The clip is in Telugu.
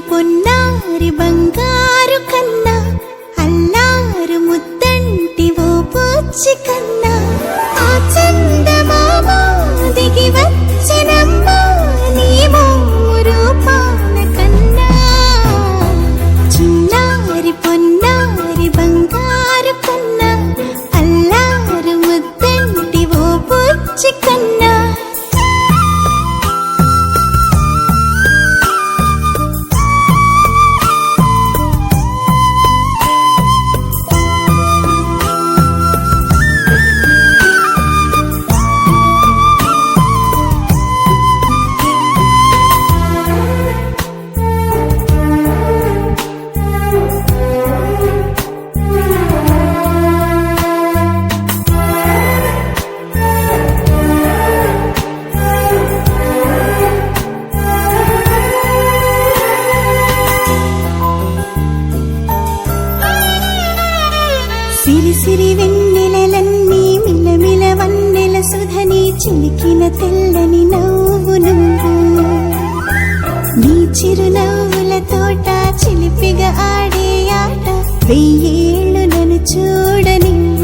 పొన్నారి బంగారు కన్నా అల్లారు ముద్దంటి ఓ పూచి కన్నా ఆ చందమామ దిగి వచ్చినమ్మా నీ రూపాన కన్నా చిన్నారి పొన్నారి బంగారు కన్నా అల్లారు ముద్దంటి ఓ పూచి కన్నా సిరి సిరి వెన్నెలలన్నీ మిలమిల వన్నెల సుధని చిలికిన తెల్లని నవ్వు నువ్వు నీ చిరునవ్వుల తోట చిలిపిగా ఆడే ఆట వెయ్యేళ్ళు నన్ను చూడనివ్వు